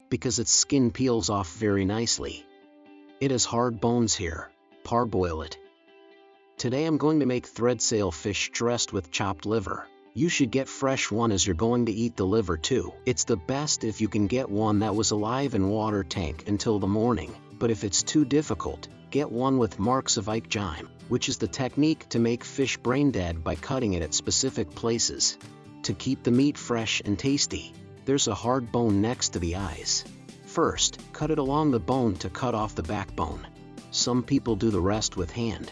because its skin peels off very nicely. It has hard bones here. Parboil it. Today I'm going to make thread sailfish dressed with chopped liver. You should get fresh one as you're going to eat the liver too. It's the best if you can get one that was alive in water tank until the morning, but if it's too difficult, get one with marks of chyme, which is the technique to make fish brain dead by cutting it at specific places. To keep the meat fresh and tasty, there's a hard bone next to the eyes. First, cut it along the bone to cut off the backbone. Some people do the rest with hand.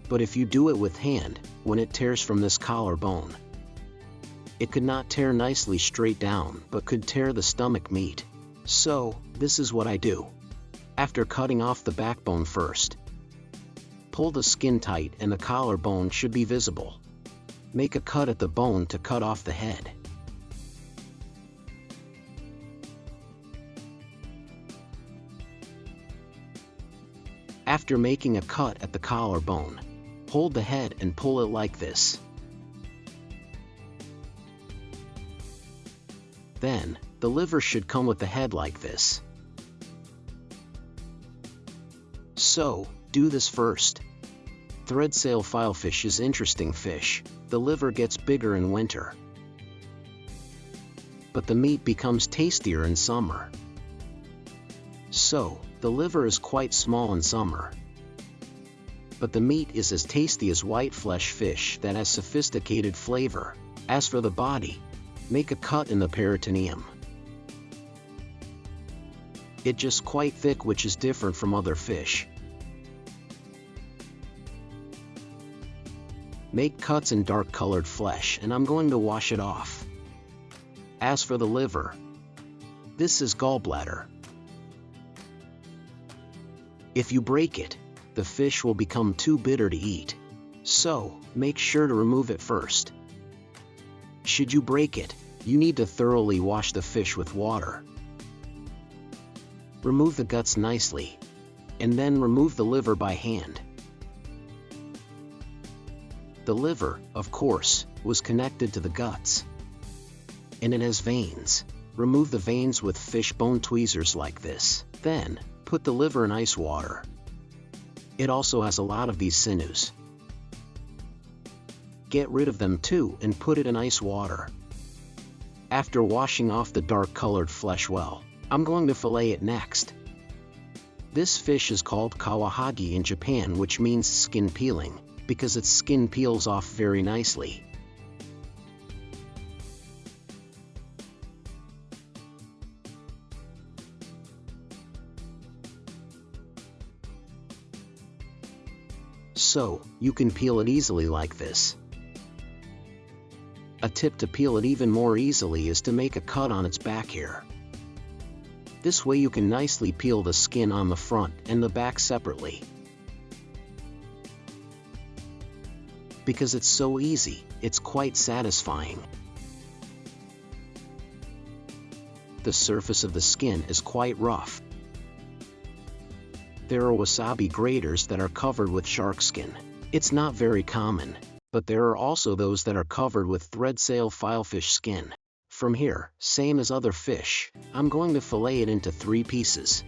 But if you do it with hand, when it tears from this collarbone, it could not tear nicely straight down but could tear the stomach meat. So, this is what I do. After cutting off the backbone first, pull the skin tight and the collarbone should be visible. Make a cut at the bone to cut off the head. After making a cut at the collarbone, hold the head and pull it like this. Then, the liver should come with the head like this. So, do this first. Thread sail filefish is interesting fish. The liver gets bigger in winter, but the meat becomes tastier in summer. So, the liver is quite small in summer, but the meat is as tasty as white flesh fish that has sophisticated flavor. As for the body, make a cut in the peritoneum. It's just quite thick, which is different from other fish. Make cuts in dark colored flesh and I'm going to wash it off. As for the liver, this is gallbladder. If you break it, the fish will become too bitter to eat. So, make sure to remove it first. Should you break it, you need to thoroughly wash the fish with water. Remove the guts nicely, and then remove the liver by hand. The liver, of course, was connected to the guts, and it has veins. Remove the veins with fish bone tweezers like this. Then, put the liver in ice water. It also has a lot of these sinews. Get rid of them too and put it in ice water. After washing off the dark-colored flesh well, I'm going to fillet it next. This fish is called kawahagi in Japan, which means skin peeling, because its skin peels off very nicely. So, you can peel it easily like this. A tip to peel it even more easily is to make a cut on its back here. This way you can nicely peel the skin on the front and the back separately. Because it's so easy, it's quite satisfying. The surface of the skin is quite rough. There are wasabi graters that are covered with shark skin. It's not very common, but there are also those that are covered with thread sail filefish skin. From here, same as other fish, I'm going to fillet it into 3 pieces.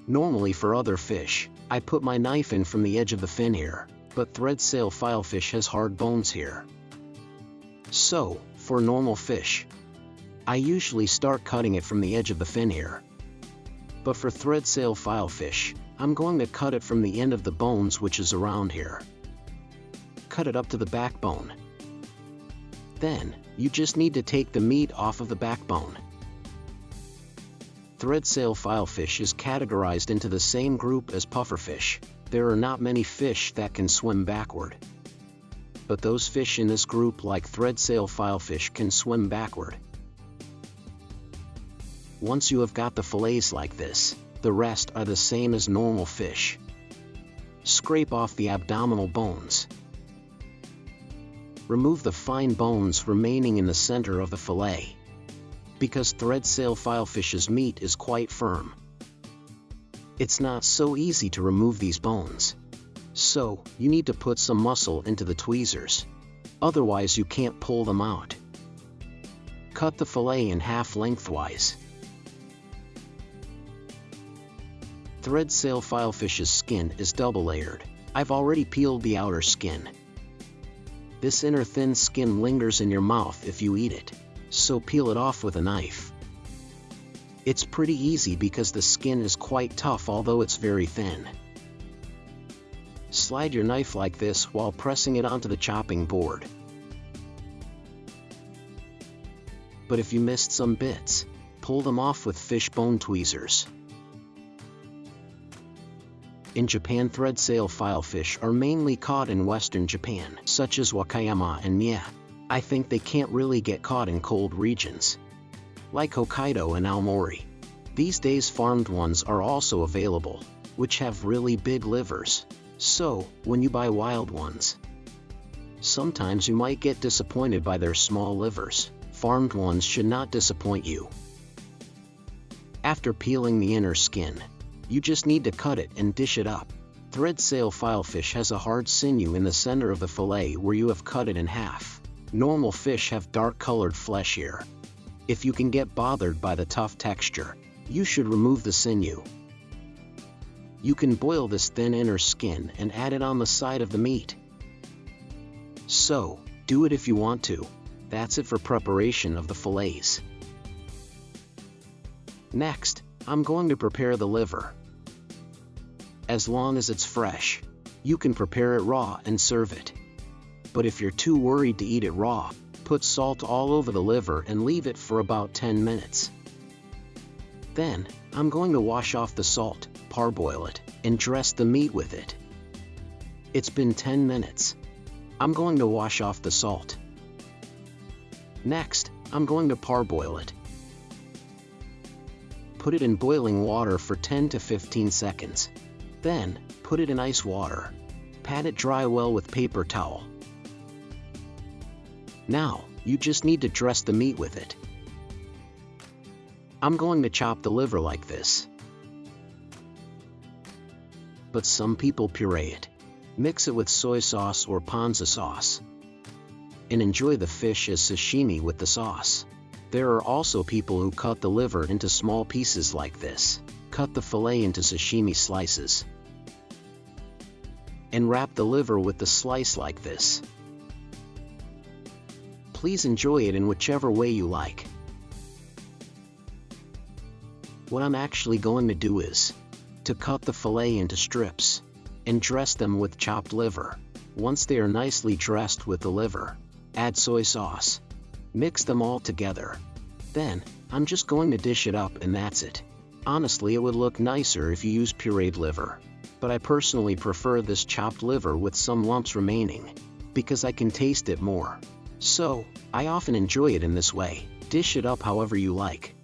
Normally for other fish, I put my knife in from the edge of the fin here, but thread sail filefish has hard bones here. So, for normal fish, I usually start cutting it from the edge of the fin here. But for thread sail filefish, I'm going to cut it from the end of the bones, which is around here. Cut it up to the backbone. Then, you just need to take the meat off of the backbone. Thread sail filefish is categorized into the same group as pufferfish. There are not many fish that can swim backward. But those fish in this group, like thread sail filefish, can swim backward. Once you have got the fillets like this, the rest are the same as normal fish. Scrape off the abdominal bones. Remove the fine bones remaining in the center of the fillet, because thread sail filefish's meat is quite firm. It's not so easy to remove these bones, so you need to put some muscle into the tweezers. otherwise you can't pull them out. Cut the fillet in half lengthwise. Thread sail filefish's skin is double layered. I've already peeled the outer skin. This inner thin skin lingers in your mouth if you eat it, so peel it off with a knife. It's pretty easy because the skin is quite tough, although it's very thin. Slide your knife like this while pressing it onto the chopping board. But if you missed some bits, pull them off with fish bone tweezers. In Japan, thread sail filefish are mainly caught in western Japan, such as Wakayama and Mie. I think they can't really get caught in cold regions, like Hokkaido and Aomori. These days farmed ones are also available, which have really big livers, so when you buy wild ones, sometimes you might get disappointed by their small livers. Farmed ones should not disappoint you. After peeling the inner skin, you just need to cut it and dish it up. Thread sail filefish has a hard sinew in the center of the fillet where you have cut it in half. Normal fish have dark colored flesh here. If you can get bothered by the tough texture, you should remove the sinew. You can boil this thin inner skin and add it on the side of the meat. So, do it if you want to. That's it for preparation of the fillets. Next, I'm going to prepare the liver. As long as it's fresh, you can prepare it raw and serve it. But if you're too worried to eat it raw, put salt all over the liver and leave it for about 10 minutes. Then, I'm going to wash off the salt, parboil it, and dress the meat with it. It's been 10 minutes. I'm going to wash off the salt. Next, I'm going to parboil it. Put it in boiling water for 10 to 15 seconds. Then, put it in ice water. Pat it dry well with paper towel. Now, you just need to dress the meat with it. I'm going to chop the liver like this. But some people puree it. Mix it with soy sauce or ponzu sauce, and enjoy the fish as sashimi with the sauce. There are also people who cut the liver into small pieces like this. Cut the fillet into sashimi slices, and wrap the liver with the slice like this. Please enjoy it in whichever way you like. What I'm actually going to do is to cut the fillet into strips and dress them with chopped liver. Once they are nicely dressed with the liver, add soy sauce. Mix them all together. Then, I'm just going to dish it up and that's it. Honestly, it would look nicer if you use pureed liver, but I personally prefer this chopped liver with some lumps remaining, because I can taste it more. So, I often enjoy it in this way. Dish it up however you like.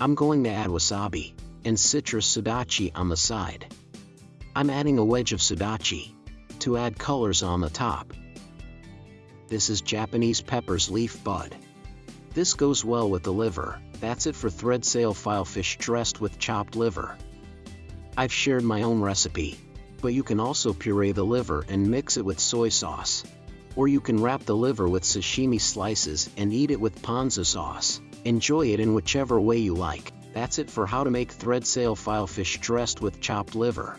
I'm going to add wasabi and citrus sudachi on the side. I'm adding a wedge of sudachi to add colors on the top. This is Japanese pepper's leaf bud. This goes well with the liver. That's it for thread sail filefish dressed with chopped liver. I've shared my own recipe, but you can also puree the liver and mix it with soy sauce. Or you can wrap the liver with sashimi slices and eat it with ponzu sauce. Enjoy it in whichever way you like. That's it for how to make thread sail filefish dressed with chopped liver.